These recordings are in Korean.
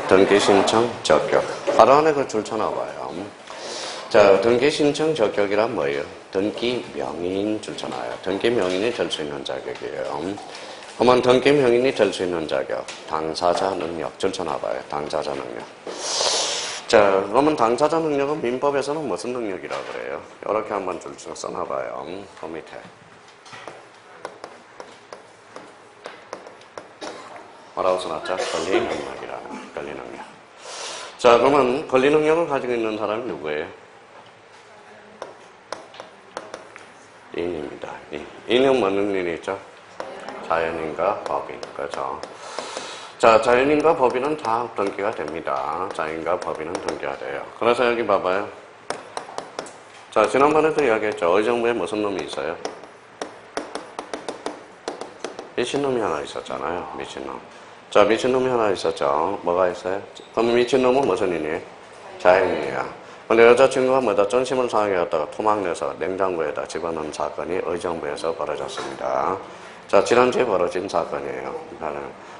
등기 신청 적격. 하루 안에 그 줄 쳐놔봐요. 자, 등기 신청 적격이란 뭐예요? 등기 명의인 줄 쳐놔요. 등기 명의인이 될 수 있는 자격이에요. 그러면 등기 명의인이 될 수 있는 자격, 당사자 능력 줄 쳐놔봐요. 당사자 능력. 자, 그러면 당사자 능력은 민법에서는 무슨 능력이라고 그래요? 이렇게 한번 줄 써놔봐요. 그 밑에. 뭐라고 써놨죠? 권리 능력이라는 권리 능력. 자, 그러면 권리 능력을 가지고 있는 사람이 누구예요? 인입니다. 인은 뭐 능력이 있죠? 자연인과 법인. 그렇죠? 자, 자연인과 법인은 다 등기가 됩니다. 자연인과 법인은 등기가 돼요. 그래서 여기 봐봐요. 자, 지난번에도 이야기했죠. 의정부에 무슨 놈이 있어요? 미친놈이 하나 있었잖아요. 미친놈. 자, 미친놈이 하나 있었죠. 뭐가 있어요? 그럼 미친놈은 무슨 인이에요? 자연인이야. 근데 여자친구가 뭐다 전심을 상하게 갖다가 토막내서 냉장고에다 집어넣은 사건이 의정부에서 벌어졌습니다. 자, 지난주에 벌어진 사건이에요.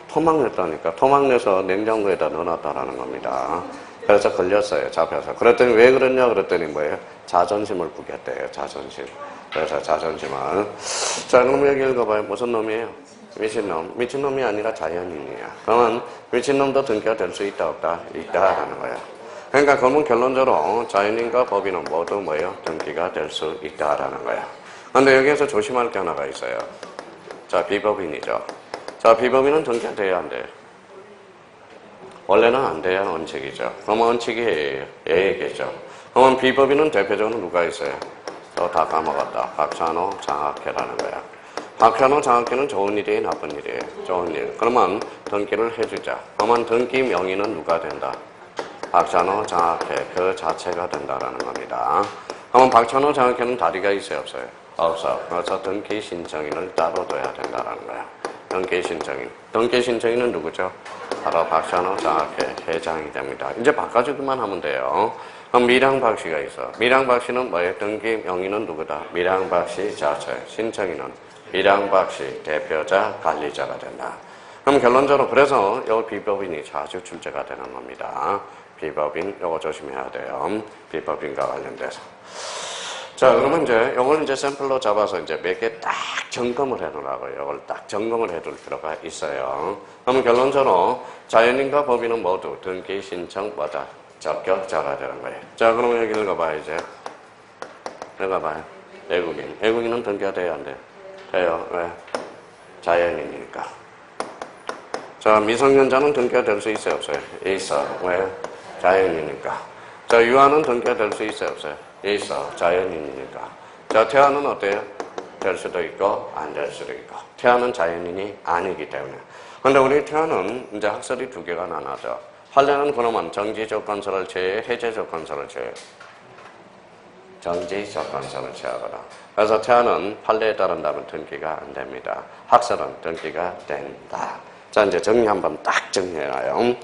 토막냈다니까. 토막내서 냉장고에다 넣어놨다라는 겁니다. 그래서 걸렸어요. 잡혀서. 그랬더니 왜 그랬냐 그랬더니 뭐예요? 자존심을 구겼대요. 자존심. 그래서 자존심을. 자, 그럼 여기 읽어봐요. 무슨 놈이에요? 미친놈. 미친놈이 아니라 자연인이야. 그러면 미친놈도 등기가 될 수 있다 없다? 있다라는 거야. 그러니까 그러면 결론적으로 자연인과 법인은 모두 뭐예요? 등기가 될 수 있다라는 거야. 그런데 여기에서 조심할 게 하나가 있어요. 자, 비법인이죠. 자, 비법인은 등기가 돼야 안 돼요? 원래는 안 돼야 원칙이죠. 그러면 원칙이 A겠죠. 그러면 비법인은 대표적으로 누가 있어요? 또 다 까먹었다. 박찬호, 장학회라는 거야. 박찬호, 장학회는 좋은 일이에요? 나쁜 일이에요? 좋은 일. 그러면 등기를 해주자. 그러면 등기 명의는 누가 된다? 박찬호, 장학회 그 자체가 된다라는 겁니다. 그러면 박찬호, 장학회는 다리가 있어요? 없어요? 없어. 그래서 등기 신청인을 따로 둬야 된다라는 거야. 등기 신청인. 등기 신청인은 누구죠? 바로 박찬호, 장학회 회장이 됩니다. 이제 바꿔주기만 하면 돼요. 그럼 밀양박씨가 있어. 밀양박씨는 뭐예요? 등기 명의는 누구다? 밀양박씨 자체. 신청인은 밀양박씨 대표자, 관리자가 된다. 그럼 결론적으로 그래서 이 비법인이 자주 출제가 되는 겁니다. 비법인 요거 조심해야 돼요. 비법인과 관련돼서. 자, 그러면 이제 요걸 이제 샘플로 잡아서 이제 몇 개 딱 점검을 해 놓으라고요. 요걸 딱 점검을 해 둘 필요가 있어요. 그러면 결론적으로 자연인과 법인은 모두 등기 신청 뭐다? 적격자가 되는 거예요. 자, 그러면 여기 읽어봐요, 이제. 읽어봐요. 외국인. 외국인은 등기가 돼야 안 돼요? 돼요. 왜? 자연인이니까. 자, 미성년자는 등기가 될 수 있어요, 없어요? 있어. 왜? 자연인이니까. 자, 유아는 등기가 될 수 있어요, 없어요? 있어. 자연인이니까. 자, 태아는 어때요? 될 수도 있고, 안 될 수도 있고. 태아는 자연인이 아니기 때문에. 근데 우리 태아는 이제 학설이 두 개가 나눠져. 판례는 그러면 정지 조건서를 제외, 해제 조건서를 제외. 정지 조건서를 제외하거나. 그래서 태아는 판례에 따른다면 등기가 안 됩니다. 학설은 등기가 된다. 자, 이제 정리 한번 딱 정리해놔요.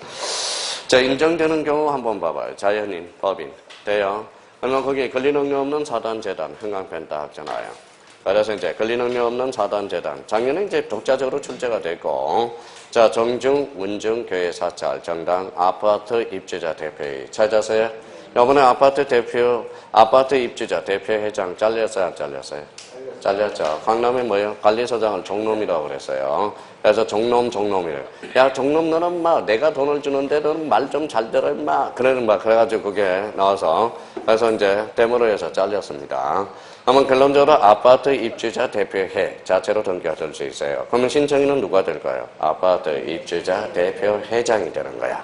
자, 인정되는 경우 한번 봐봐요. 자연인, 법인. 돼요. 그러면 거기에 권리능력 없는 사단재단, 흥강펜타학전하여. 그래서 이제 권리능력 없는 사단재단. 작년에 이제 독자적으로 출제가 됐고, 자, 정중, 문중, 교회 사찰, 정당, 아파트 입주자 대표회의. 찾아서요? 이번에 아파트 입주자 대표회장 잘렸어요? 안 잘렸어요? 잘렸죠. 강남에 뭐예요? 관리소장을 종놈이라고 그랬어요. 그래서 종놈이래요. 야, 종놈 너는 막 내가 돈을 주는데 너는 말 좀 잘 들어 임마. 그래가지고 그게 나와서 그래서 이제 데모로 해서 잘렸습니다. 그러면 결론적으로 아파트 입주자 대표회 자체로 등기가 될 수 있어요. 그러면 신청인은 누가 될까요? 아파트 입주자 대표회장이 되는 거야.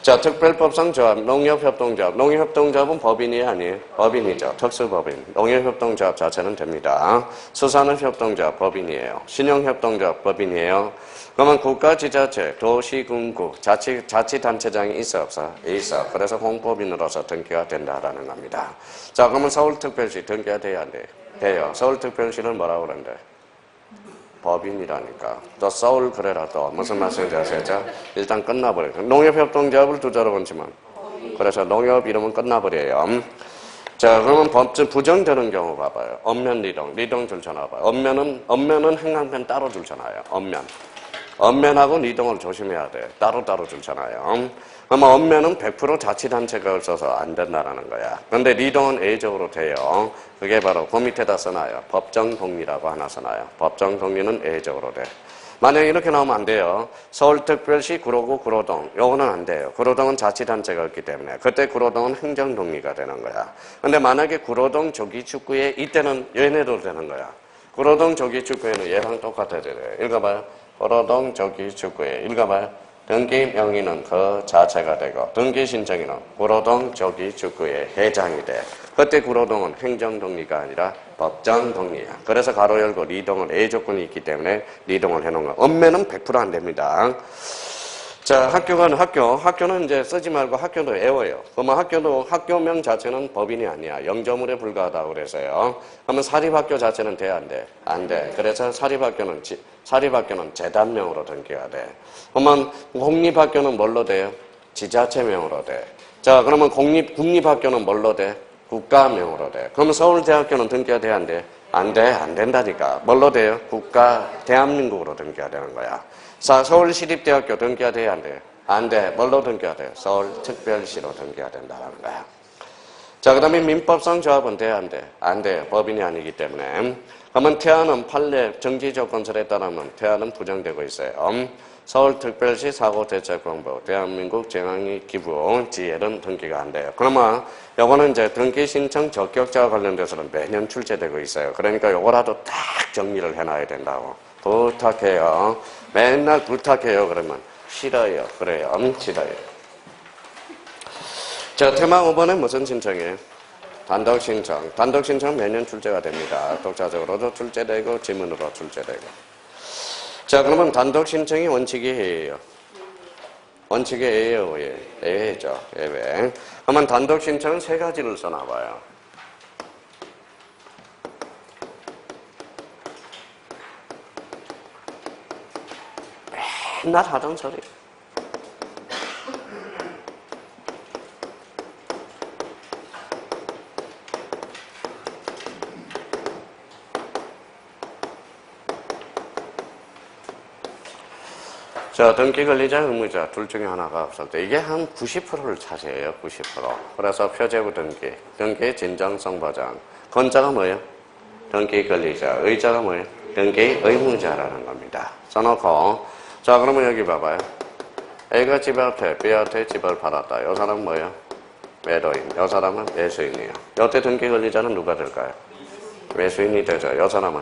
자, 특별법상 조합, 농협협동조합. 농협협동조합은 법인이 아니에요? 법인이죠. 특수법인. 농협협동조합 자체는 됩니다. 수산업협동조합 법인이에요. 신용협동조합 법인이에요. 그러면 국가지자체, 도시군구, 자치단체장이 있어 없어? 있어. 그래서 공법인으로서 등기가 된다라는 겁니다. 자, 그러면 서울특별시 등기가 돼야 안 돼요? 돼요. 서울특별시는 뭐라고 그러는데? 법인이라니까. 또 서울 그래라 또 무슨 말씀인지 아시겠죠? 일단 끝나버려요. 농협협동조합을 두자로 본지만. 그래서 농협 이름은 끝나버려요. 자, 그러면 법정 부정되는 경우 봐봐요. 엄면 리동 줄 쳐놔봐요. 엄면은 행강편 따로 줄 쳐놔요. 엄면. 읍면하고 리동을 조심해야 돼. 따로따로 줄잖아요. 그러면 읍면은 100% 자치단체가 없어서 안 된다라는 거야. 근데 리동은 A적으로 돼요. 그게 바로 그 밑에다 써놔요. 법정동리라고 하나 써놔요. 법정동리는 A적으로 돼. 만약에 이렇게 나오면 안 돼요. 서울특별시 구로구 구로동. 요거는 안 돼요. 구로동은 자치단체가 없기 때문에. 그때 구로동은 행정동리가 되는 거야. 근데 만약에 구로동 조기축구에 이때는 얘네도 되는 거야. 구로동 조기축구에는 얘랑 똑같아야 돼요. 읽어봐요. 구로동 조기축구에. 읽어봐요. 등기 명의는 그 자체가 되고 등기 신청인은 구로동 조기축구의 회장이 돼. 그때 구로동은 행정동리가 아니라 법정동리야. 그래서 가로 열고 리동은 A 조건이 있기 때문에 리동을 해놓은 거. 읍면은 100% 안 됩니다. 자, 학교는 이제 쓰지 말고 학교도 외워요. 그러면 학교명 자체는 법인이 아니야. 영조물에 불과하다고 그래서요. 그러면 사립학교 자체는 돼, 안 돼? 안 돼. 그래서 사립학교는 재단명으로 등기가 돼. 그러면 공립학교는 뭘로 돼요? 지자체명으로 돼. 자, 그러면 국립학교는 뭘로 돼? 국가명으로 돼. 그러면 서울대학교는 등기가 돼, 안 돼? 안 돼, 안 된다니까. 뭘로 돼요? 대한민국으로 등기가 되는 거야. 자, 서울시립대학교 등기가 돼야 안 돼? 안 돼. 뭘로 등기가 돼? 서울특별시로 등기가 된다는 거야. 자, 그 다음에 민법상 조합은 돼야 안 돼? 안 돼. 법인이 아니기 때문에. 그러면 태아는 판례 정지조건설에 따르면 태아는 부정되고 있어요. 서울특별시 사고대책본부, 대한민국 재난기 기부, 지혜는 등기가 안 돼요. 그러면 요거는 이제 등기 신청 적격자와 관련돼서는 매년 출제되고 있어요. 그러니까 요거라도 딱 정리를 해놔야 된다고. 부탁해요. 맨날 부탁해요. 그러면 싫어요. 그래요. 싫어요. 자, 테마 5번은 무슨 신청이에요? 단독 신청. 단독 신청 매년 출제가 됩니다. 독자적으로도 출제되고 지문으로 출제되고. 자, 그러면 단독 신청이 원칙이 A예요. 원칙이 A예요. A죠. 예외. 그러면 단독 신청은 세 가지를 써놔봐요. 맨날 하던 소리. 자, 등기 권리자, 의무자 둘 중에 하나가 없을 때 이게 한 90%를 차지해요. 90%. 그래서 표제부 등기, 등기 진정성 보장. 건자가 뭐예요? 등기 권리자. 의자가 뭐예요? 등기 의무자라는 겁니다. 써놓고 자, 그러면 여기 봐봐요. A가 집 앞에 B한테 집을 팔았다. 이 사람은 뭐예요? 매도인. 이 사람은 매수인이에요. 이때 등기 권리자는 누가 될까요? 매수인이 되죠. 이 사람은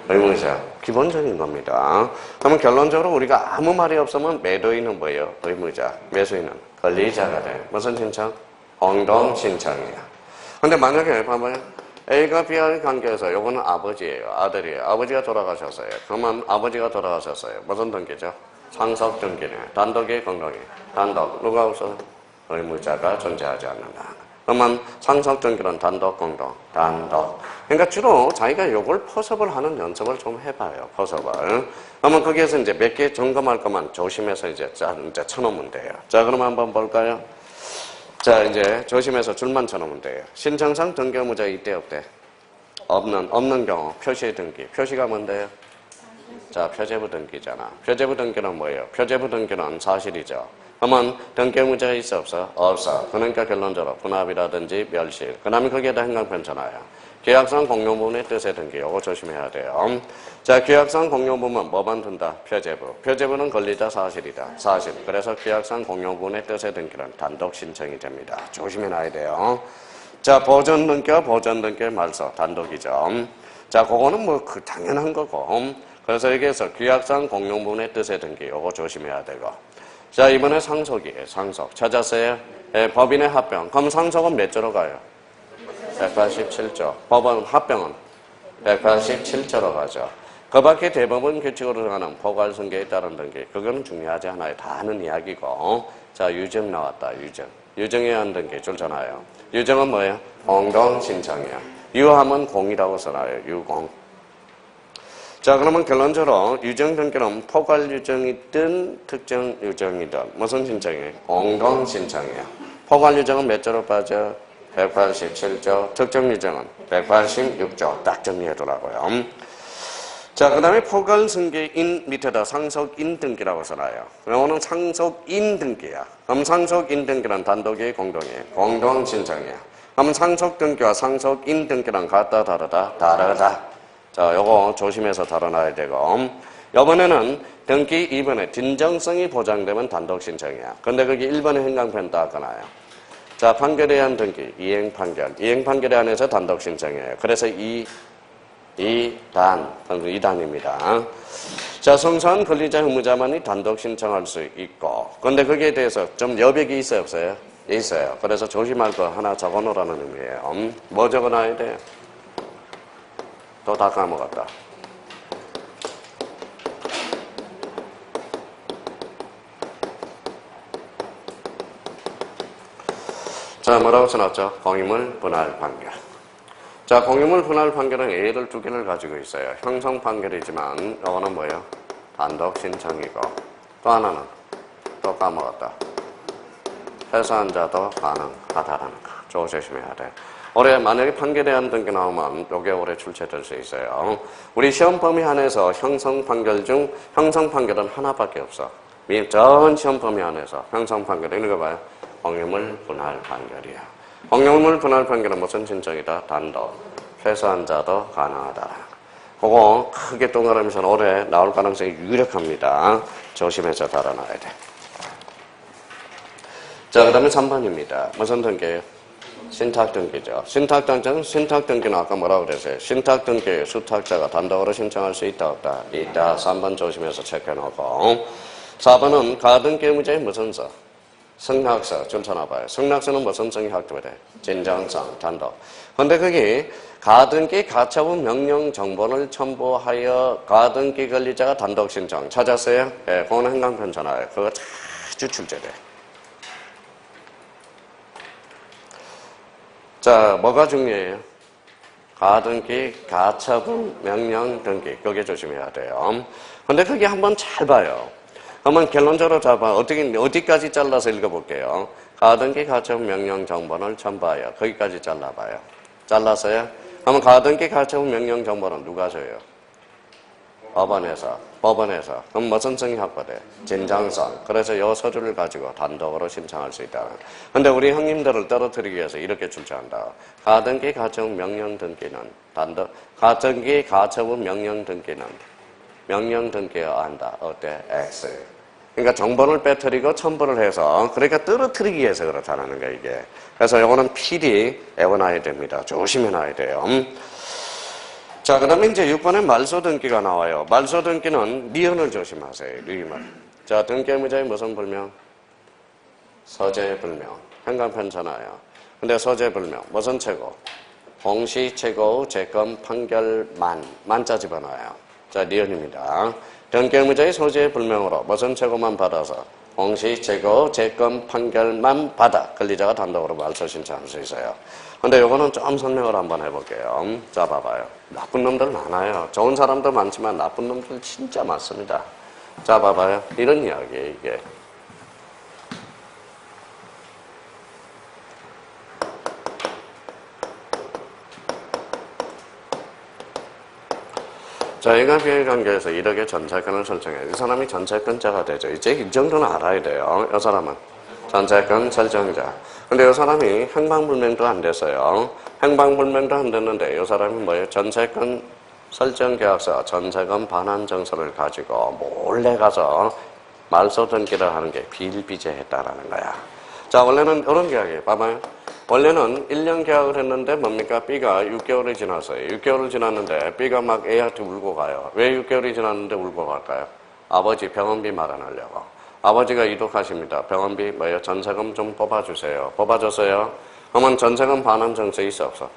의무자. 기본적인 겁니다. 그러면 결론적으로 우리가 아무 말이 없으면 매도인은 뭐예요? 의무자. 매수인은 권리자가 돼. 무슨 신청? 공동신청이야. 근데 만약에 봐봐요. A가 B와의 관계에서 요거는 아버지예요. 아들이에요. 아버지가 돌아가셨어요. 그러면 아버지가 돌아가셨어요. 무슨 등기죠? 상속 등기네. 단독이 공동이. 단독. 누가 없어요? 의무자가 존재하지 않는다. 그러면 상속 등기는 단독 공동. 단독. 그러니까 주로 자기가 요걸 포섭을 하는 연습을 좀 해봐요. 포섭을. 그러면 거기에서 이제 몇 개 점검할 것만 조심해서 이제 쳐놓으면 돼요. 자, 그럼 한번 볼까요? 자, 이제 조심해서 줄만 쳐놓으면 돼요. 신청상 등기 의무자 이때 없대. 없는 경우 표시 등기. 표시가 뭔데요? 자, 표제부 등기잖아. 표제부 등기는 뭐예요? 표제부 등기는 사실이죠. 그러면 등기 의무자가 있어 없어? 없어. 그러니까 결론적으로 분합이라든지 멸실. 그 다음에 거기에다 행강편 전화야. 계약상 공용부문의 뜻의 등기. 요거 조심해야 돼요. 자, 계약상 공용부문 뭐만 둔다? 표제부. 표제부는 권리자 사실이다. 사실. 그래서 계약상 공용부문의 뜻의 등기는 단독 신청이 됩니다. 조심해놔야 돼요. 자, 보전 등기와 보전 등기의 말소. 단독이죠. 자, 그거는 뭐 당연한 거고. 그래서 여기에서 계약상 공용부문의 뜻의 등기. 요거 조심해야 되고. 자, 이번에 상속이에요. 상속. 찾았어요? 예, 법인의 합병. 그럼 상속은 몇 조로 가요? 187조. 법원 합병은 187조로 가죠. 그 밖에 대법원 규칙으로 정하는 포괄승계에 따른 등기. 그거는 중요하지 않아요. 다 아는 이야기고. 자, 유증 나왔다. 유증에 의한 등기 줄잖아요. 유증은 뭐예요? 공동신청이야. 유함은 공이라고 써놔요. 유공. 자, 그러면 결론적으로 유증 등기는 포괄 유증이든 특정 유증이든 무슨 신청이에요? 공동 신청이에요. 포괄 유증은 몇 조로 빠져? 187조. 특정 유증은 186조. 딱 정리해두라고요. 자, 그 다음에 포괄승계인 밑에다 상속인 등기라고 써놔요. 이거는 상속인 등기야. 그럼 상속인 등기는 단독이 공동이에요. 공동 신청이야. 그럼 상속 등기와 상속인 등기랑 같다, 다르다? 다르다. 자, 요거 조심해서 다뤄놔야 되고. 이번에는 등기 2번에 진정성이 보장되면 단독 신청이야. 근데 거기 1번에 행강편 닦아놔요. 자, 판결에 의한 등기, 이행 판결. 이행 판결에 한해서 단독 신청이에요. 그래서 2단입니다. 자, 성사한 권리자 의무자만이 단독 신청할 수 있고, 근데 거기에 대해서 좀 여백이 있어요, 없어요? 있어요. 그래서 조심할 거 하나 적어 놓으라는 의미예요. 뭐 적어 놔야 돼? 또 다 까먹었다. 자, 뭐라고 써놨죠? 공유물 분할 판결. 자, 공유물 분할 판결은 예를 두 개를 가지고 있어요. 형성 판결이지만 이거는 뭐예요? 단독 신청이고, 또 하나는 또 까먹었다. 회사한 자도 가능하다라는 거. 조심해야 돼. 올해 만약에 판결에 대한 등기 나오면 요게 올해 출제될 수 있어요. 우리 시험 범위 안에서 형성 판결 중 형성 판결은 하나밖에 없어. 전 시험 범위 안에서 형성 판결 이거 봐요. 공유물 분할 판결이야. 공유물 분할 판결은 무슨 신청이다? 단독. 회사한 자도 가능하다. 그거 크게 동그라미선 올해 나올 가능성이 유력합니다. 조심해서 달아놔야 돼. 자, 그 다음에 3번입니다. 무슨 등기예요? 신탁 등기죠. 신탁 등기는 아까 뭐라고 그랬어요? 신탁 등기 수탁자가 단독으로 신청할 수 있다, 없다? 있다. 3번 조심해서 체크해놓고. 4번은 가등기 의무자의 무슨 서? 승낙서 좀 쳐놔봐요. 승낙서는 무슨 성이 확보돼? 진정성, 단독. 근데 거기 가등기 가처분 명령 정보를 첨부하여 가등기 권리자가 단독 신청 찾았어요? 예, 그거는 행강편 전화예요. 그거 자주 출제돼. 자, 뭐가 중요해요? 가등기 가처분 명령 등기. 그게 조심해야 돼요. 근데 그게 한번 잘 봐요. 한번 결론적으로 잡아 어디까지 잘라서 읽어볼게요. 가등기 가처분 명령 정보를 첨부하여 거기까지 잘라봐요. 잘랐어요? 그러면 가등기 가처분 명령 정보는 누가 줘요? 법원에서. 그럼 무슨 성이 확보돼? 진정성. 그래서 이 서류를 가지고 단독으로 신청할 수 있다. 근데 우리 형님들을 떨어뜨리기 위해서 이렇게 출제한다. 가등기 가처분 명령 등기는 단독. 가등기 가처분 명령 등기는 명령 등기여야 한다. 어때? X. 그러니까 정보를 빼뜨리고 첨부를 해서 그러니까 떨어뜨리기 위해서 그렇다는 거야 이게. 그래서 이거는 필히 애워놔야 됩니다. 조심해놔야 돼요. 자, 그 다음에 이제 6번에 말소 등기가 나와요. 말소 등기는 리언을 조심하세요. 리언을. 자, 등기 의무자의 무슨 불명? 서재 불명. 행간편 전화요. 근데 서재 불명 무슨 최고? 공시 최고 재건 판결만. 만자 집어넣어요. 자, 리언입니다. 등기 의무자의 소재 불명으로 무슨 최고만 받아서 공시 최고 재건 판결만 받아 권리자가 단독으로 말소 신청할 수 있어요. 근데 요거는 좀 설명을 한번 해볼게요. 자, 봐봐요. 나쁜 놈들 많아요. 좋은 사람도 많지만 나쁜 놈들 진짜 많습니다. 자, 봐봐요. 이런 이야기예요, 이게. 자, 인간비행 관계에서 1억의 전세권을 설정해요. 이 사람이 전세권자가 되죠. 이제 이 정도는 알아야 돼요. 이 사람은 전세권 설정자. 근데 이 사람이 행방불명도 안 됐어요. 행방불명도 안 됐는데 이 사람이 뭐예요? 전세권 설정계약서, 전세권 반환증서를 가지고 몰래 가서 말소 등기를 하는 게 비일비재했다라는 거야. 자, 원래는 이런 계약이에요. 봐봐요. 원래는 1년 계약을 했는데 뭡니까? B가 6개월이 지났어요. 6개월을 지났는데 B가 막 A한테 울고 가요. 왜 6개월이 지났는데 울고 갈까요? 아버지 병원비 마련하려고. 아버지가 이독하십니다. 병원비 뭐예요? 전세금 좀 뽑아주세요. 뽑아줬어요. 그러면 전세금 반환증서 있어 없어?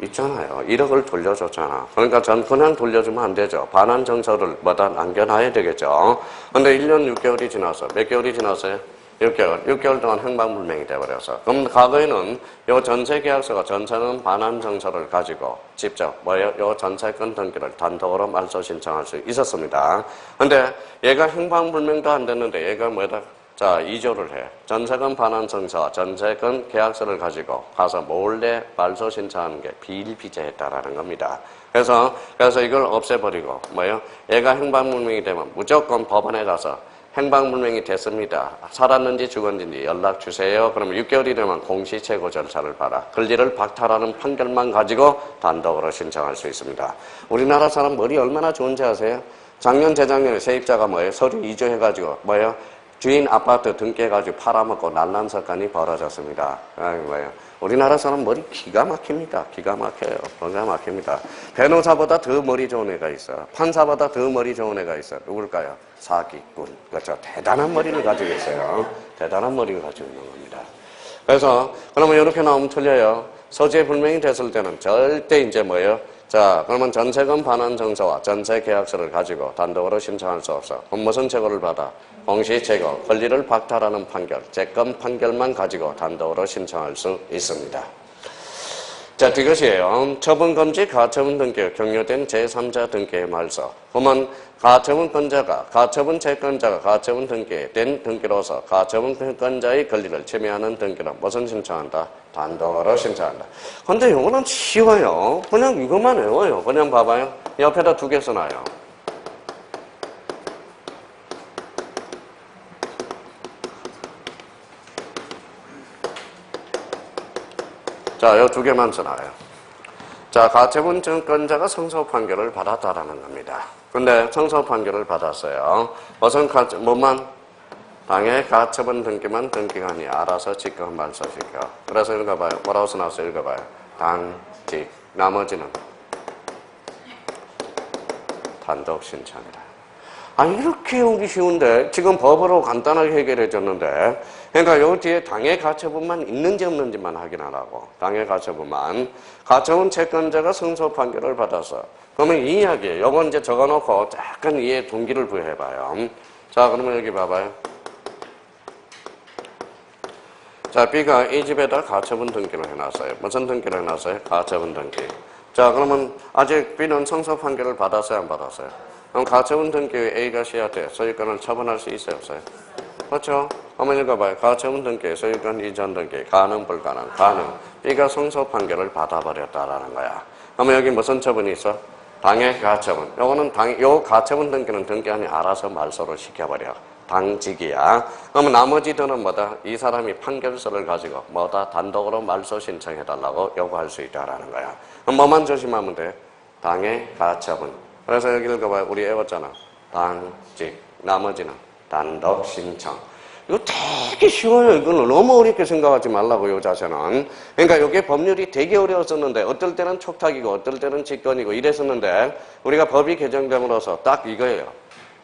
있잖아요. 1억을 돌려줬잖아. 그러니까 그냥 돌려주면 안 되죠. 반환증서를 뭐다 남겨놔야 되겠죠. 근데 1년 6개월이 지났어. 몇 개월이 지났어요? 6개월 동안 행방불명이 돼버려서. 그럼 과거에는 요 전세계약서가 전세금 반환증서를 가지고 직접 요 전세권 등기를 단독으로 말소 신청할 수 있었습니다. 근데 얘가 행방불명도 안 됐는데 얘가 뭐다? 자, 2조를 해. 전세금 반환청사, 전세금 계약서를 가지고 가서 몰래 말소 신청하는 게 비일비재했다라는 겁니다. 그래서 이걸 없애버리고, 뭐요? 얘가 행방불명이 되면 무조건 법원에 가서 행방불명이 됐습니다. 살았는지 죽었는지 연락 주세요. 그러면 6개월이 되면 공시채고 절차를 받아 권리를 박탈하는 판결만 가지고 단독으로 신청할 수 있습니다. 우리나라 사람 머리 얼마나 좋은지 아세요? 작년, 재작년에 세입자가 뭐예요? 서류 2조 해가지고 뭐예요? 주인 아파트 등기해가지고 팔아먹고 난난 사건이 벌어졌습니다. 뭐예요? 우리나라 사람 머리 기가 막힙니다. 기가 막혀요. 기가 막힙니다. 변호사보다 더 머리 좋은 애가 있어. 판사보다 더 머리 좋은 애가 있어. 누굴까요? 사기꾼. 그렇죠. 대단한 머리를 가지고 있어요. 대단한 머리를 가지고 있는 겁니다. 그래서 그러면 이렇게 나오면 틀려요. 소재 불명이 됐을 때는 절대 이제 뭐예요? 자, 그러면 전세금 반환 정서와 전세 계약서를 가지고 단독으로 신청할 수 없어. 그럼 무슨 채고를 받아? 공시채고, 권리를 박탈하는 판결, 채권 판결만 가지고 단독으로 신청할 수 있습니다. 자, 이것이에요. 처분금지 가처분 등기, 경료된 제3자 등기의 말소. 그러면 가처분권자가, 가처분 채권자가 가처분 등기된 등기로서 가처분 채권자의 권리를 침해하는 등기는 무슨 신청한다? 단독으로 신청한다. 근데 이거는 쉬워요. 그냥 이것만 외워요. 그냥 봐봐요. 옆에다 2개 써놔요. 자, 요 2개만 써놔요. 자, 가처분 채권자가 성소 판결을 받았다라는 겁니다. 근데 성소 판결을 받았어요. 무슨 뭐만? 당해 가처분 등기만 등기관이 알아서 직권 말소시켜. 그래서 읽어봐요. 뭐라고 써놨어요? 읽어봐요. 당직. 나머지는 단독 신청이다. 아니, 이렇게 오기 쉬운데 지금 법으로 간단하게 해결해 줬는데, 그러니까 요 뒤에 당해 가처분만 있는지 없는지만 확인하라고. 당해 가처분만. 가처분 채권자가 승소 판결을 받아서. 그러면 이 이야기예요. 요거 이제 적어놓고 약간 이해 동기를 부여해봐요. 자, 그러면 여기 봐봐요. 자, B가 이 집에다 가처분 등기를 해놨어요. 무슨 등기를 해놨어요? 가처분 등기. 자, 그러면 아직 B는 성소 판결을 받았어요? 안 받았어요? 그럼 가처분 등기 A가 C한테 소유권을 처분할 수 있어요? 없어요? 그렇죠? 한번 읽어봐요. 가처분 등기, 소유권 이전 등기, 가능, 불가능, 가능. B가 성소 판결을 받아버렸다라는 거야. 그러면 여기 무슨 처분이 있어? 당해 가처분. 요거는 요 가처분 등기는 등기관이 알아서 말소를 시켜버려. 당직이야. 그러면 나머지들은 뭐다? 이 사람이 판결서를 가지고 뭐다? 단독으로 말소 신청해달라고 요구할 수 있다라는 거야. 그럼 뭐만 조심하면 돼? 당해 가처분. 그래서 여기 읽어봐요. 우리 외웠잖아. 당직. 나머지는 단독 신청. 이거 되게 쉬워요. 이거는 너무 어렵게 생각하지 말라고, 요 자세는. 그러니까 이게 법률이 되게 어려웠었는데, 어떨 때는 촉탁이고, 어떨 때는 직권이고, 이랬었는데, 우리가 법이 개정됨으로써 딱 이거예요.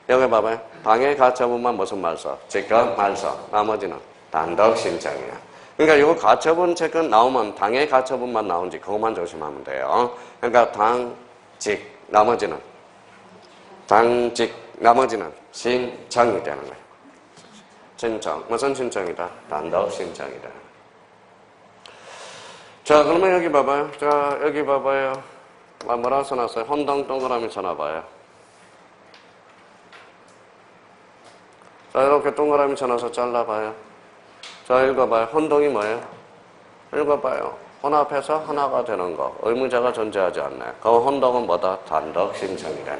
여기 봐봐요. 당해 가처분만 무슨 말소? 직권 말소. 나머지는 단독 신청이야. 그러니까 이거 가처분 채권 나오면 당해 가처분만 나온지 그것만 조심하면 돼요. 그러니까 당직. 나머지는 당직. 나머지는 신청이 되는 거예요. 신청. 무슨 신청이다? 단독 신청이다. 자, 그러면 여기 봐봐요. 자, 여기 봐봐요. 뭐라고 써놨어요? 혼동 동그라미 쳐놔봐요. 자, 이렇게 동그라미 쳐놔서 잘라봐요. 자, 읽어봐요. 혼동이 뭐예요? 읽어봐요. 혼합해서 하나가 되는 거. 의무자가 존재하지 않네. 그 혼동은 뭐다? 단독 신청이다.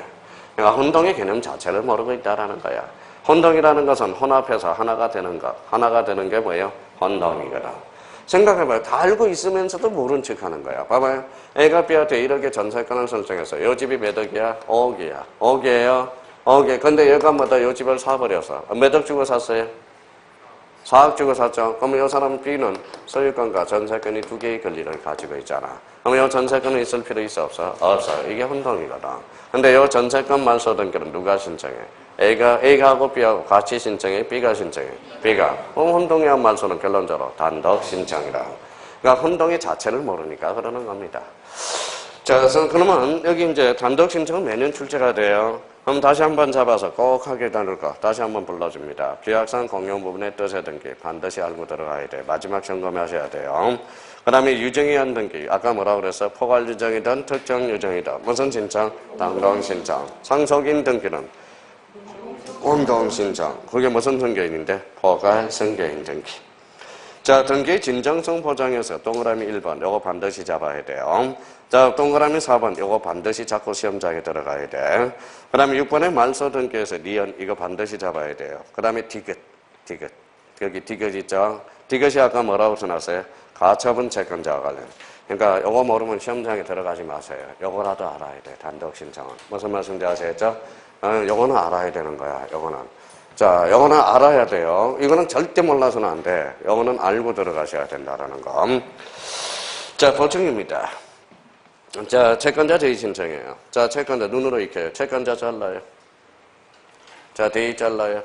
그러니까 혼동의 개념 자체를 모르고 있다라는 거야. 혼동이라는 것은 혼합해서 하나가 되는 것. 하나가 되는 게 뭐예요? 혼동이거든. 생각해봐요. 다 알고 있으면서도 모른 척 하는 거야. 봐봐요. A가 B한테 이렇게 전세권을 설정해서 요 집이 몇 억이야? 5억이야. 5억이에요? 5억이에요. 근데 얘가 뭐다? 요 집을 사버렸어. 몇 억 주고 샀어요? 4억 주고 샀죠. 그러면 이 사람 B는 소유권과 전세권이 2개의 권리를 가지고 있잖아. 그러면 이 전세권은 있을 필요 있어? 없어? 없어. 이게 혼동이거든. 근데 이 전세권 말소 등기는 누가 신청해? A가 하고 B하고 같이 신청해? B가 신청해? B가. 그럼 혼동의 말소는 결론적으로 단독 신청이다. 그러니까 혼동의 자체를 모르니까 그러는 겁니다. 자, 그래서 그러면 여기 이제 단독 신청은 매년 출제가 돼요. 그럼 다시 한번 잡아서 꼭 하게 다룰 거 다시 한번 불러줍니다. 규약상 공용 부분의 뜻의 등기 반드시 알고 들어가야 돼. 마지막 점검하셔야 돼요. 그 다음에 유정의한 등기. 아까 뭐라고 그랬어? 포괄 유정이든 특정 유정이든 무슨 신청? 단독 신청. 상속인 등기는 운동신청. 그게 무슨 선거인인데? 포괄선거인등기. 자, 등기 진정성 보장에서 동그라미 1번 요거 반드시 잡아야 돼요. 자, 동그라미 4번 요거 반드시 잡고 시험장에 들어가야 돼. 그 다음에 6번에 말소 등기에서 니은 이거 반드시 잡아야 돼요. 그 다음에 디귿. 여기 디귿 있죠? 디귿이 아까 뭐라고 써놨어요? 가처분 채권자와 관련. 그러니까 요거 모르면 시험장에 들어가지 마세요. 요거라도 알아야 돼. 단독 신청은. 무슨 말씀인지 아시겠죠? 요거는 알아야 되는 거야. 요거는. 자, 요거는 알아야 돼요. 이거는 절대 몰라서는 안 돼. 요거는 알고 들어가셔야 된다라는 거. 자, 보충입니다. 자, 채권자 대의 신청이에요. 자, 채권자 눈으로 익혀요. 채권자 잘라요. 자, 대의 잘라요.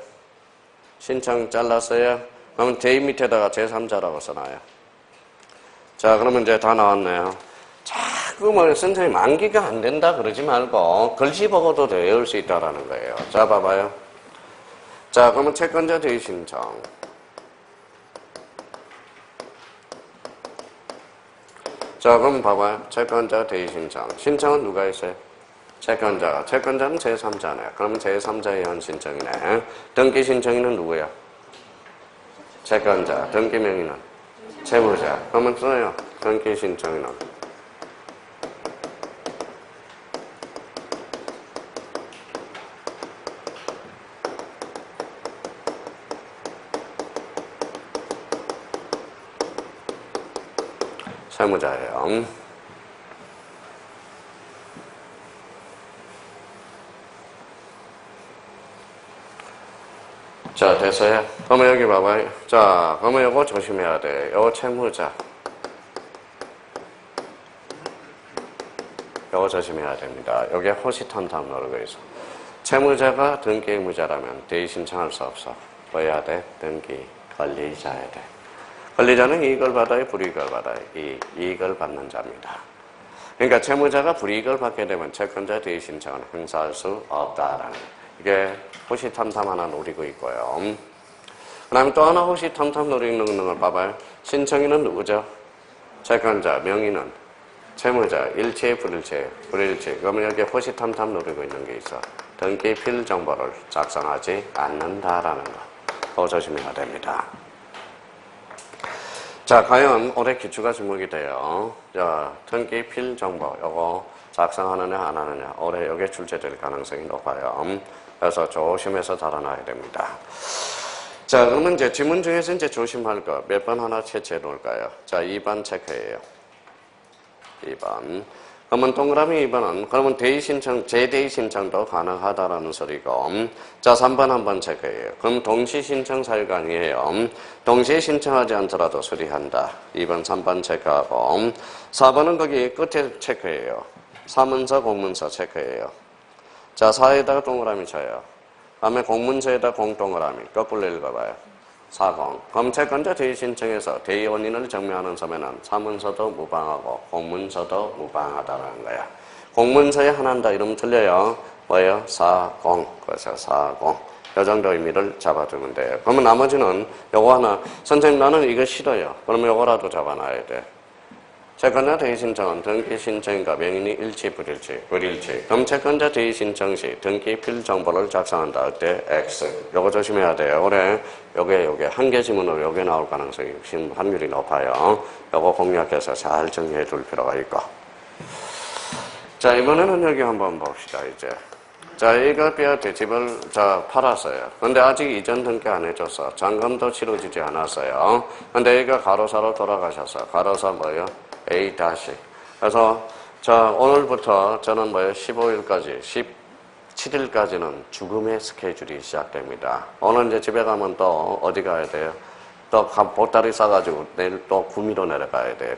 신청 잘랐어요. 그러면 대의 밑에다가 제3자라고 써놔요. 자, 그러면 이제 다 나왔네요. 자꾸 뭐 선생님 만기가 안 된다 그러지 말고 글씨 보고도 외울 수 있다라는 거예요. 자, 봐봐요. 자, 그러면 채권자 대의 신청. 자, 그럼 봐봐요. 채권자 대의 신청. 신청은 누가 했어요? 채권자가. 채권자는 제3자네. 그러면 제3자에 의한 신청이네. 등기 신청인은 누구야? 채권자. 등기 명의는? 채무자. 그러면 써요. 등기 신청인은. 채무자예요. 자, 됐어요? 그러면 여기 봐봐요. 자, 그러면 이거 조심해야 돼. 이거 채무자. 이거 조심해야 됩니다. 여기에 호시탐탐 노르고 있어. 채무자가 등기 의무자라면 대의 신청할 수 없어. 뭐 해야 돼? 등기 권리자야 돼. 권리자는 이익을 받아요? 불이익을 받아요? 이익을 받는 자입니다. 그러니까 채무자가 불이익을 받게 되면 채권자 대의 신청은 행사할 수 없다라는 이게 호시탐탐 하나 노리고 있고요. 그 다음에 또 하나 호시탐탐 노리는 걸 봐봐요. 신청인은 누구죠? 채권자, 명의는 채무자, 일체, 불일체. 그러면 여기 호시탐탐 노리고 있는 게 있어. 등기 필정보를 작성하지 않는다라는 거. 그거 조심해야 됩니다. 자, 과연 올해 기출과 지목이 돼요. 자, 등기 필정보, 요거 작성하느냐, 안 하느냐. 올해 여기에 출제될 가능성이 높아요. 그래서 조심해서 달아놔야 됩니다. 자, 그러면 이제 지문 중에서 이제 조심할 거 몇 번 하나 채취해 놓을까요? 자, 2번 체크해요. 2번. 그러면 동그라미 2번은 그러면 대의 신청, 재대의 신청도 가능하다라는 소리고. 자, 3번 한번 체크해요. 그럼 동시 신청 사유가 아니에요. 동시에 신청하지 않더라도 수리한다. 2번, 3번 체크하고. 4번은 거기 끝에 체크해요. 사문서, 공문서 체크해요. 자, 4에다가 동그라미 쳐요. 다음에 공문서에다 공동그라미. 거꾸로 읽어봐요. 40. 그럼 채권자 대의 신청에서 대의 원인을 증명하는 서면은 사문서도 무방하고 공문서도 무방하다라는 거야. 공문서에 하나한다 이러면 틀려요. 뭐예요? 40. 그래서 40. 이 정도 의미를 잡아두면 돼요. 그러면 나머지는 요거 하나. 선생님 나는 이거 싫어요. 그러면 요거라도 잡아놔야 돼. 채권자 대의 신청은 등기 신청인가 명인이 일치, 불일치. 그럼 채권자 대의 신청 시 등기 필정보를 작성한다. 어때? X. 요거 조심해야 돼요. 올해 요게 한 개 지문으로 요게 나올 가능성이 확률이 높아요. 요거 공략해서 잘 정리해 둘 필요가 있고. 자, 이번에는 여기 한번 봅시다, 이제. 자, 이거 뼈한테 집을 팔았어요. 근데 아직 이전 등기 안 해줬어. 잔금도 치러지지 않았어요. 근데 얘가 가로사로 돌아가셨어. 가로사 뭐예요? A 다시. 그래서 자, 오늘부터 저는 15일까지 17일까지는 죽음의 스케줄이 시작됩니다. 오늘 이제 집에 가면 또 어디 가야 돼요? 또 보따리 싸가지고 내일 또 구미로 내려가야 돼.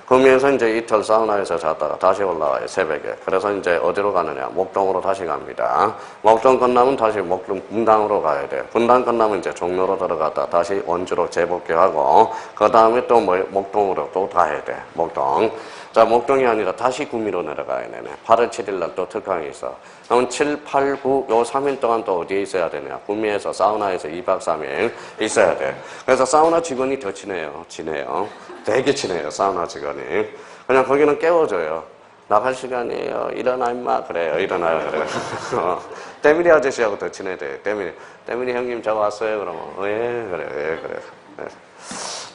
구미에서 이제 이틀 사우나에서 잤다가 다시 올라와요. 새벽에. 그래서 이제 어디로 가느냐? 목동으로 다시 갑니다. 목동 끝나면 다시 목동 분당으로 가야 돼. 분당 끝나면 이제 종로로 들어갔다 다시 원주로 재복귀하고 그 다음에 또 목동으로 또 가야 돼. 목동. 자, 목동이 아니라 다시 구미로 내려가야 되네. 8월 7일 날 또 특강이 있어. 그럼 7, 8, 9, 요 3일 동안 또 어디에 있어야 되냐? 구미에서 사우나에서 2박 3일 있어야 돼. 그래서 사우나 직원이 더 친해요. 되게 친해요. 사우나 직원이. 그냥 거기는 깨워줘요. 나갈 시간이에요. 일어나 임마. 그래요. 일어나요. 그래요. 때밀이 아저씨하고 더 친해져요. 때밀이 형님 저 왔어요. 그러면 예 그래요. 예 그래요. 예.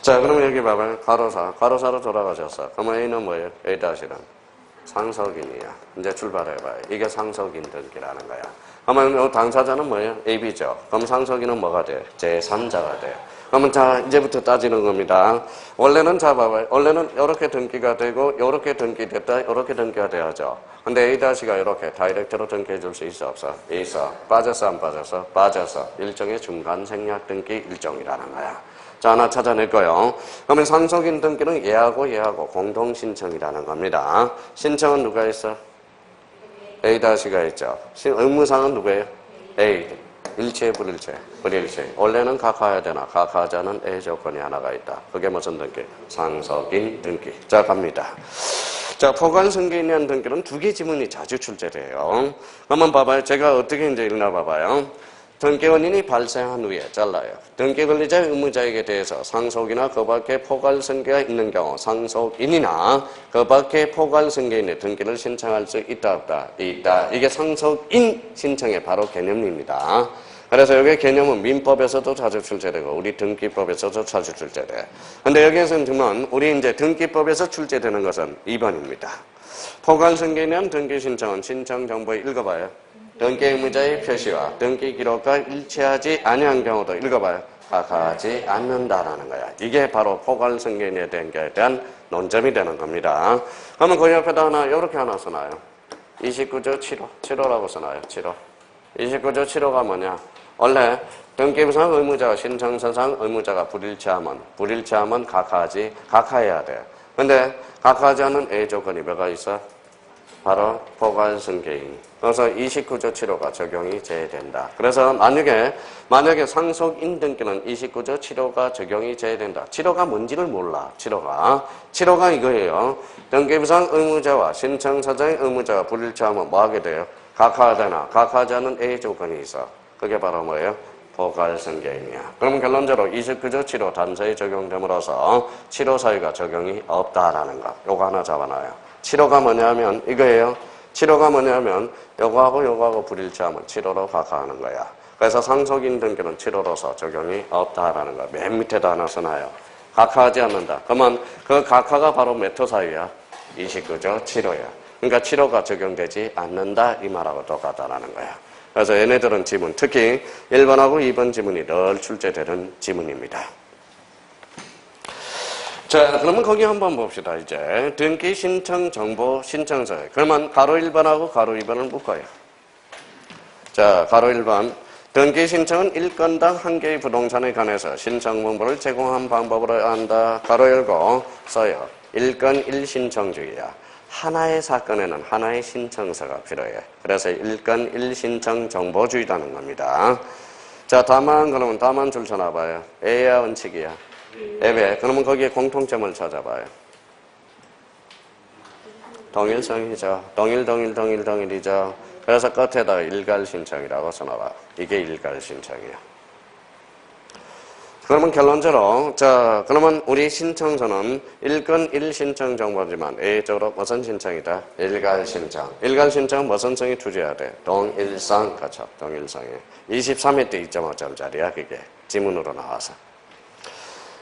자 그러면 여기 봐봐요. 가로사로 돌아가셨어. 그러면 A는 뭐예요? A 다시는 상석인이야. 이제 출발해봐요. 이게 상석인 등기라는 거야. 그러면 당사자는 뭐예요? AB죠. 그럼 상석인은 뭐가 돼? 제3자가 돼. 그러면 자 이제부터 따지는 겁니다. 원래는 자 봐봐요. 원래는 이렇게 등기가 되고 이렇게 등기됐다 이렇게 등기가 돼야죠. 근데 A-가 이렇게 다이렉트로 등기해 줄 수 있어 없어? 있어. 빠졌어 안 빠졌어? 빠졌어. 일종의 중간 생략 등기 일종이라는 거야. 자 하나 찾아낼 거요. 그러면 상속인 등기는 얘하고 공동 신청이라는 겁니다. 신청은 누가 했어? A-가 있죠. 의무상은 누구예요? A. 일체 불일체. 원래는 각하해야 되나? 각하자는 A 조건이 하나가 있다. 그게 무슨 등기? 상속인 등기. 자 갑니다. 자 포괄승계인이라는 등기는 두 개 지문이 자주 출제돼요. 한번 봐봐요. 제가 어떻게 이제 읽나 봐봐요. 등기 원인이 발생한 후에 잘라요. 등기 권리자 의무자에게 대해서 상속이나 그 밖에 포괄승계가 있는 경우 상속인이나 그 밖에 포괄승계인의 등기를 신청할 수 있다 없다? 있다. 이게 상속인 신청의 바로 개념입니다. 그래서 여기 개념은 민법에서도 자주 출제되고 우리 등기법에서도 자주 출제돼. 근데 여기에서는 정말 우리 이제 등기법에서 출제되는 것은 2번입니다. 포괄승계인은 등기 신청은 신청 정보에 읽어봐요. 등기 의무자의 표시와 등기 기록과 일치하지 아니한 경우도 읽어봐요. 각하하지 않는다라는 거야. 이게 바로 포괄승계인의 등기에 대한 논점이 되는 겁니다. 그러면 그 옆에다 하나 이렇게 하나 써놔요. 29조 7호라고 써놔요. 7호. 29조 7호가 뭐냐? 원래 등기부상 의무자와 신청서상 의무자가 불일치하면 각하해야 돼. 근데 각하하지 않는 A 조건이 뭐가 있어? 바로 포괄승계인. 그래서 29조 7호가 적용이 제외된다. 그래서 만약에 상속인 등기는 29조 7호가 적용이 제외된다. 7호가 뭔지를 몰라. 7호가 이거예요. 등기부상 의무자와 신청서상의 의무자가 불일치하면 뭐 하게 돼요? 각하하거나 각하하지 않는 A 조건이 있어. 그게 바로 뭐예요? 포괄승계인이야. 그럼 결론적으로 29조 7호 단서에 적용됨으로써 7호 사유가 적용이 없다라는 거. 요거 하나 잡아놔요. 7호가 뭐냐면 이거예요. 7호가 뭐냐면 요거하고 불일치하면 7호로 각하하는 거야. 그래서 상속인 등기는 7호로서 적용이 없다라는 거. 맨 밑에다 하나 써놔요. 각하하지 않는다. 그러면 그 각하가 바로 몇 호 사유야? 29조 7호야. 그러니까 7호가 적용되지 않는다 이 말하고 똑같다라는 거야. 그래서 얘네들은 지문, 특히 1번하고 2번 지문이 늘 출제되는 지문입니다. 자, 그러면 거기 한번 봅시다, 이제. 등기 신청 정보 신청서. 그러면 가로 1번하고 가로 2번을 묶어요. 자, 가로 1번. 등기 신청은 1건당 한 개의 부동산에 관해서 신청 문구를 제공한 방법으로 한다. 가로 열고 써요. 1건 1신청주의야. 하나의 사건에는 하나의 신청서가 필요해. 그래서 1건 1신청 정보주의라는 겁니다. 자, 그러면 다만 줄 서놔봐요. A야, 원칙이야? 앱에. 그러면 거기에 공통점을 찾아봐요. 동일성이죠. 동일이죠. 그래서 끝에다가 일괄신청이라고 써놔봐. 이게 일괄신청이야. 그러면 결론적으로, 자, 그러면 우리 신청서는 1건 1신청 정보지만 A적으로 무슨 신청이다? 일괄신청. 일괄신청은 무슨 성이 투지해야 돼? 동일성. 그렇죠. 동일성이. 23회 때 2.5점짜리야, 그게. 지문으로 나와서.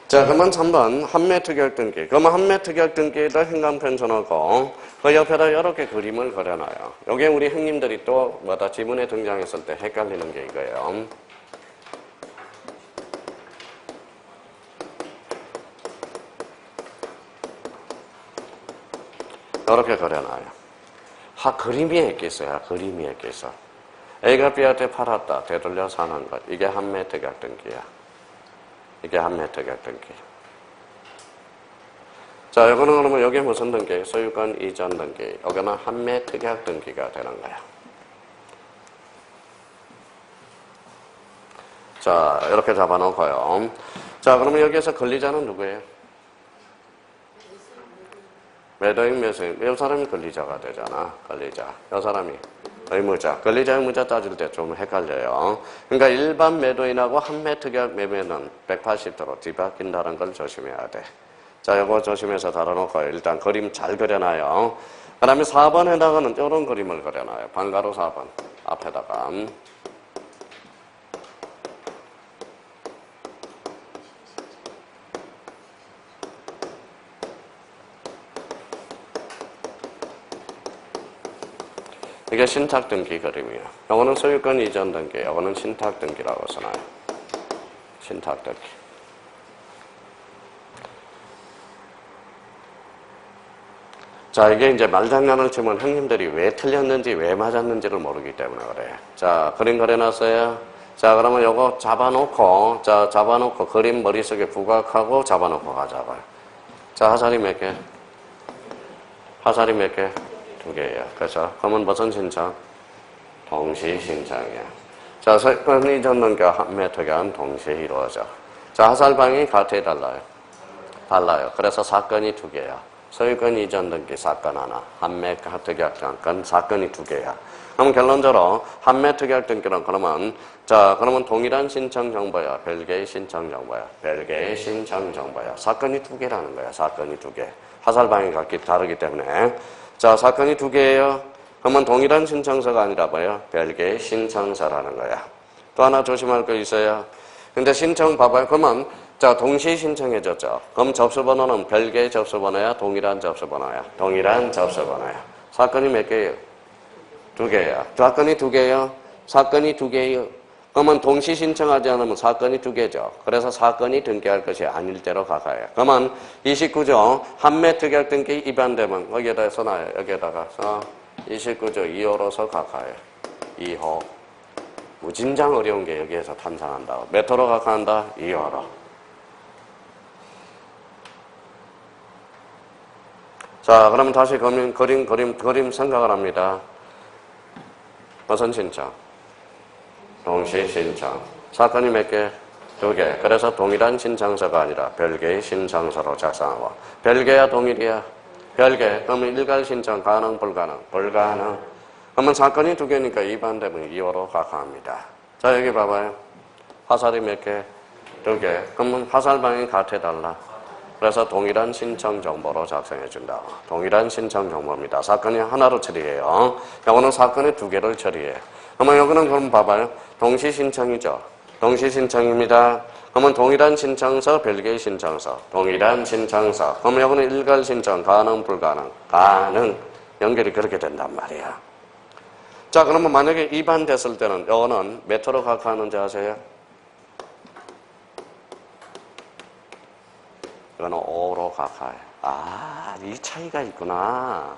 자, 그러면 3번, 한매특약등기. 그러면 한매특약등기에다 행간편 써놓고, 그 옆에다 이렇게 그림을 그려놔요. 요게 우리 형님들이 또, 지문에 등장했을 때 헷갈리는 게 이거예요. 이렇게 그려놔요. 그림이 있겠어요. 그림이 있겠어. A가 B한테 팔았다. 되돌려 사는 것. 이게 한매특약등기야. 이게 한매특약등기. 자, 이거는 그러면 여기 무슨 등기? 소유권 이전 등기. 여기는 한매특약등기가 되는 거야. 자, 이렇게 잡아놓고요. 자, 그러면 여기에서 권리자는 누구예요? 매도인 매수인. 이 사람이 권리자가 되잖아. 권리자. 이 사람이 의무자. 권리자 의무자 따질 때 좀 헷갈려요. 그러니까 일반 매도인하고 한매특약 매매는 180도로 뒤바뀐다는 걸 조심해야 돼. 자, 요거 조심해서 달아놓고 일단 그림 잘 그려놔요. 그 다음에 4번 해당하는 이런 그림을 그려놔요. 방가로 4번 앞에다가. 이게 신탁등기 그림이에요. 요거는 소유권 이전 등기, 요거는 신탁등기라고 써놔요. 신탁등기. 자, 이게 이제 말장난을 치면 형님들이 왜 틀렸는지 왜 맞았는지를 모르기 때문에 그래. 자, 그림 그려놨어요. 자, 그러면 요거 잡아놓고, 자, 잡아놓고 그림 머릿속에 부각하고 잡아놓고 가자고요. 자, 화살이 몇 개? 화살이 몇 개? 2개예요. 그래서 그러면 무슨 신청? 동시 신청이야. 자, 소유권 이전 등기와 판매 특약은 동시에 이루어져. 자, 화살방이 같아 달라요? 달라요. 그래서 사건이 2개야. 소유권 이전 등기 사건 하나, 판매 특약 사건 사건이 2개야. 그럼 결론적으로 판매 특약 등기는 그러면 자, 그러면 동일한 신청 정보야, 별개의 신청 정보야, 별개의 신청 정보야. 사건이 2개라는 거야. 사건이 2개. 화살방이 각기 다르기 때문에 자, 사건이 2개예요. 그러면 동일한 신청서가 아니라 뭐예요? 별개의 신청서라는 거야. 또 하나 조심할 거 있어요. 근데 신청 봐봐요. 그러면 자, 동시에 신청해줬죠. 그럼 접수번호는 별개의 접수번호야? 동일한 접수번호야? 동일한 접수번호야. 사건이 몇 개예요? 2개야. 사건이 2개예요? 사건이 2개예요. 그러면 동시 신청하지 않으면 사건이 2개죠. 그래서 사건이 등기할 것이 아닐 때로 가까워요. 그러면 29조 판매 특약 등기 위반되면 여기에다 써놔요. 여기에다가 써. 29조 2호로서 가까워요. 2호. 무진장 어려운 게 여기에서 탄생한다. 몇 호로 가까운다? 2호로. 자, 그러면 다시 그림 생각을 합니다. 무슨 신청? 동시 신청. 사건이 몇 개? 2개. 그래서 동일한 신청서가 아니라 별개의 신청서로 작성하고. 별개야, 동일이야? 별개. 그러면 일괄 신청 가능, 불가능? 불가능. 그러면 사건이 2개니까 위반되면 2호로 가까웁니다. 자, 여기 봐봐요. 화살이 몇 개? 2개. 그러면 화살방이 같아 달라. 그래서 동일한 신청 정보로 작성해 준다. 동일한 신청 정보입니다. 사건이 하나로 처리해요. 이거는 사건이 2개를 처리해. 그러면 여기는 그럼 봐봐요. 동시 신청이죠. 동시 신청입니다. 그러면 동일한 신청서, 별개의 신청서. 동일한 신청서. 그러면 여기는 일괄 신청, 가능, 불가능? 가능. 연결이 그렇게 된단 말이야. 자, 그러면 만약에 위반됐을 때는 이거는 몇 호로 가까우는지 아세요? 이거는 5로 가까워요. 아, 이 차이가 있구나.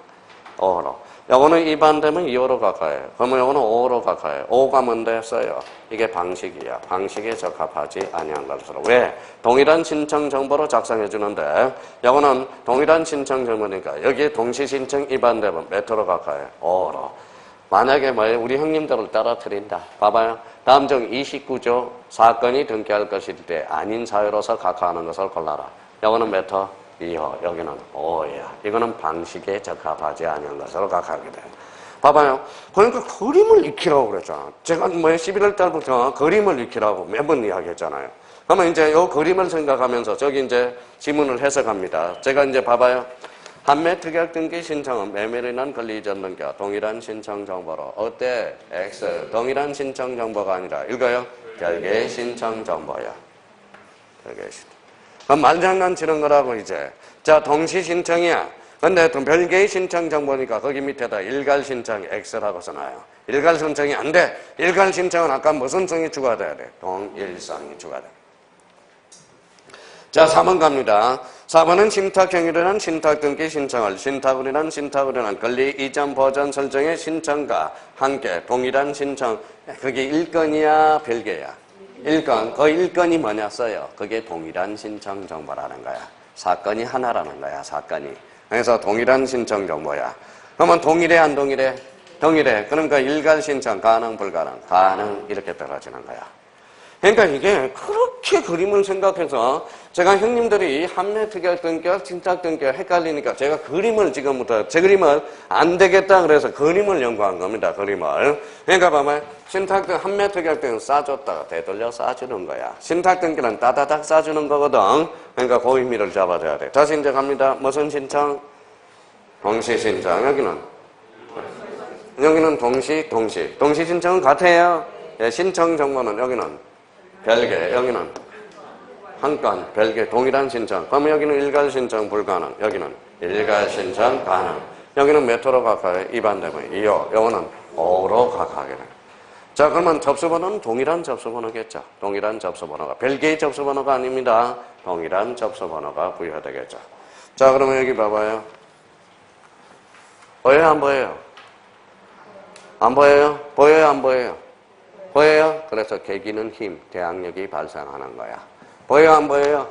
5로. 요거는 위반되면 2호로 가까워요. 그러면 요거는 5호로 가까워요. 5가 뭔데 써요? 이게 방식이야. 방식에 적합하지 아니한 것으로. 왜? 동일한 신청 정보로 작성해 주는데 요거는 동일한 신청 정보니까 여기에 동시 신청 위반되면 몇 호로 가까워요? 5호로. 만약에 뭐예요? 우리 형님들을 떨어뜨린다. 봐봐요. 다음 중 29조 사건이 등기할 것일 때 아닌 사유로서 각하하는 것을 골라라. 요거는 몇 호? 2호. 여기는 5호야. 이거는 방식에 적합하지 않은 것으로 각하게 돼요. 봐봐요. 그러니까 그림을 익히라고 그랬잖아. 제가 11월 달부터 그림을 익히라고 매번 이야기했잖아요. 그러면 이제 요 그림을 생각하면서 저기 이제 지문을 해석합니다. 제가 이제 봐봐요. 판매 특약 등기 신청은 매매로 인한 권리 이전 등기와 동일한 신청 정보로. 어때? X. 동일한 신청 정보가 아니라 읽어요. 별개의 신청 정보야. 별개의 신청. 그럼 말장난 치는 거라고 이제. 자, 동시 신청이야. 근데 또 별개의 신청 정보니까 거기 밑에다 일괄 신청 X라고 써놔요. 일괄 신청이 안 돼. 일괄 신청은 아까 무슨 성이 추가돼야 돼? 동일성이 추가돼. 자, 4번 갑니다. 4번은 신탁형으로 인한 신탁등기 신청을 신탁으로 인한 권리 이전 보전 설정의 신청과 함께 동일한 신청. 그게 일건이야, 별개야? 일건. 그 일건이 뭐냐 써요. 그게 동일한 신청 정보라는 거야. 사건이 하나라는 거야, 사건이. 그래서 동일한 신청 정보야. 그러면 동일해, 안 동일해? 동일해. 그러니까 일괄 신청, 가능, 불가능? 가능. 이렇게 떨어지는 거야. 그러니까 이게 그렇게 그림을 생각해서 제가 형님들이 판매 특약 등기와 신탁 등기가 헷갈리니까 제가 그림을 지금부터 제 그림을 안 되겠다 그래서 그림을 연구한 겁니다. 그림을. 그러니까 봐봐요. 신탁 등 판매 특약 등은 싸줬다가 되돌려 싸주는 거야. 신탁 등기는 따다닥 싸주는 거거든. 그러니까 그 의미를 잡아줘야 돼. 다시 이제 갑니다. 무슨 신청? 동시 신청. 여기는 동시. 동시 신청은 같아요. 예, 신청 정보는 여기는 별개, 여기는 한 건, 별개, 동일한 신청. 그러면 여기는 일괄 신청 불가능, 여기는 일괄 신청 가능. 여기는 몇 호로 각하게 입안되면 2호, 요거는 5로 각하게 돼. 자, 그러면 접수번호는 동일한 접수번호겠죠. 동일한 접수번호가. 별개의 접수번호가 아닙니다. 동일한 접수번호가 부여되겠죠. 자, 그러면 여기 봐봐요. 보여요, 안 보여요? 안 보여요? 보여요, 안 보여요? 보여요? 그래서 계기는 힘, 대항력이 발생하는 거야. 보여요, 안 보여요?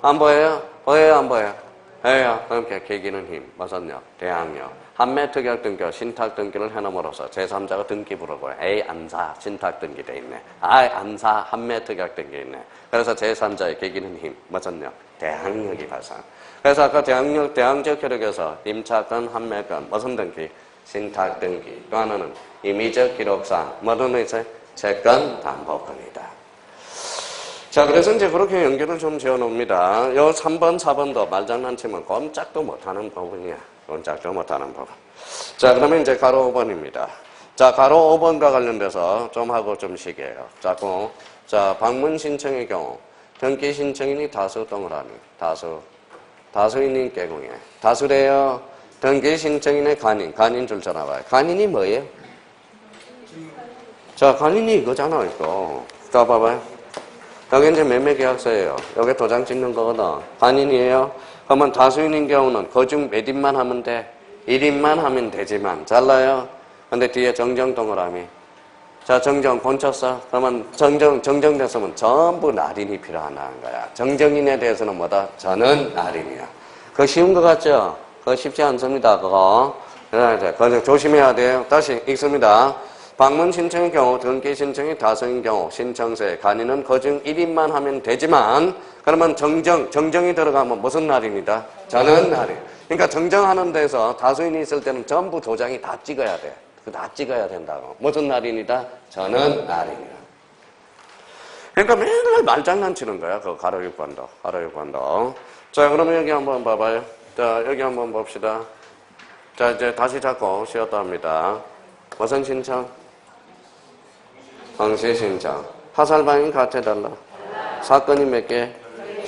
안 보여요? 보여요, 안 보여요? 보여요. 그럼 계기는 힘, 무슨요? 대항력. 한매특약 등기, 신탁 등기를 해놓음으로써 제3자가 등기 부르고 A 안사 신탁 등기 돼 있네. I 안사 한매특약 등기 있네. 그래서 제3자의 계기는 힘, 무슨요? 대항력이 발생. 그래서 아까 대항적 효력에서 임차권, 한매권, 무슨 등기? 신탁 등기. 또 하나는 임의적 기록상, 뭐든 이제 채권 담보권이다. 자, 그래서 이제 그렇게 연결을 좀 지어 놓습니다. 요 3번, 4번도 말장난치면 꼼짝도 못하는 부분이야. 꼼짝도 못하는 부분. 자, 그러면 이제 가로 5번입니다. 자, 가로 5번과 관련돼서 좀 하고 좀 쉬게요. 자, 방문 신청의 경우, 등기 신청인이 다수 동그라미, 다수인인 개공에, 다수래요. 등기 신청인의 간인 줄자 나와요. 간인이 뭐예요? 자, 간인이 이거잖아, 이거. 자, 봐봐요. 여기 이제 매매계약서예요. 여기 도장 찍는 거거든. 간인이에요. 그러면 다수인인 경우는 그중 몇 인만 하면 돼? 1인만 하면 되지만 잘라요. 근데 뒤에 정정 동그라미. 자, 정정 본쳤어. 그러면 정정됐으면 전부 날인이 필요하다는 거야. 정정인에 대해서는 뭐다? 저는 날인이야. 그거 쉬운 거 같죠? 그거 쉽지 않습니다. 그거 조심해야 돼요. 다시 읽습니다. 방문 신청의 경우, 등기 신청이 다수인 경우, 신청서에 간인은 그중 1인만 하면 되지만, 그러면 정정이 들어가면 무슨 날입니다? 저는 날이. 그러니까 정정하는 데서 다수인이 있을 때는 전부 도장이 다 찍어야 돼. 다 찍어야 된다고. 무슨 날입니다? 저는 날입니다. 그러니까 맨날 말장난치는 거야. 그 가로 6번도. 자, 그러면 여기 한번 봐봐요. 자, 여기 한번 봅시다. 자, 이제 다시 잡고 쉬었다 합니다. 무슨 신청? 동시 신청. 하살방인 같아달라. 사건이 몇 개?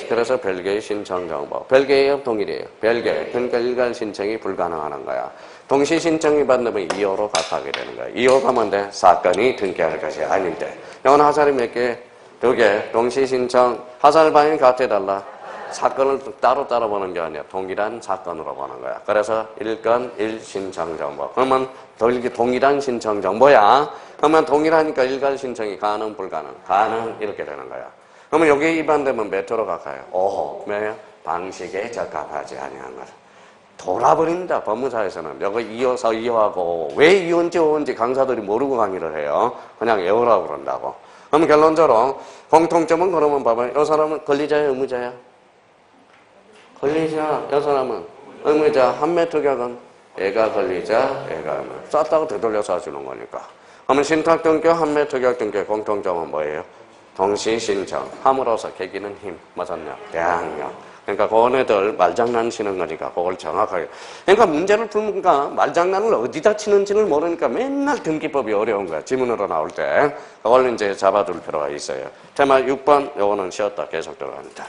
그래서 별개의 신청 정보. 별개예요? 동일이에요? 별개. 그러니까 일괄 신청이 불가능하는 거야. 동시 신청이 받으면 2호로 각하게 되는 거야. 2호 가면 돼. 사건이 등기할 것이 아닌데. 이건 하살이 몇 개? 2개. 동시 신청. 하살방인 같아달라. 사건을 따로 보는 게 아니야. 동일한 사건으로 보는 거야. 그래서 1건 1신청 정보. 그러면 동일한 신청 정보야. 그러면 동일하니까 일괄 신청이 가능, 불가능? 가능, 이렇게 되는 거야. 그러면 여기에 위반되면 몇 호로 가까요? 5호. 왜요? 방식에 적합하지 아니한 것. 돌아버립니다. 법무사에서는. 여기 2호, 2호하고 왜 2호인지 5호인지 강사들이 모르고 강의를 해요. 그냥 외우라고 그런다고. 그럼 결론적으로 공통점은 그러면 봐봐요. 이 사람은 권리자야, 의무자야? 권리자, 이 사람은 의무자, 한매특약은 애가 권리자, 애가 의무. 쌌다고 되돌려서 주는 거니까. 그러면 신탁등기, 한매특약 등기 공통점은 뭐예요? 동시신청. 함으로써 계기는 힘, 맞았냐? 대항력. 그러니까 그네들 말장난 치는 거니까 그걸 정확하게. 그러니까 문제를 풀니까 말장난을 어디다 치는지를 모르니까 맨날 등기법이 어려운 거야. 지문으로 나올 때. 그걸 이제 잡아둘 필요가 있어요. 테마 6번, 요거는 쉬었다 계속 들어갑니다.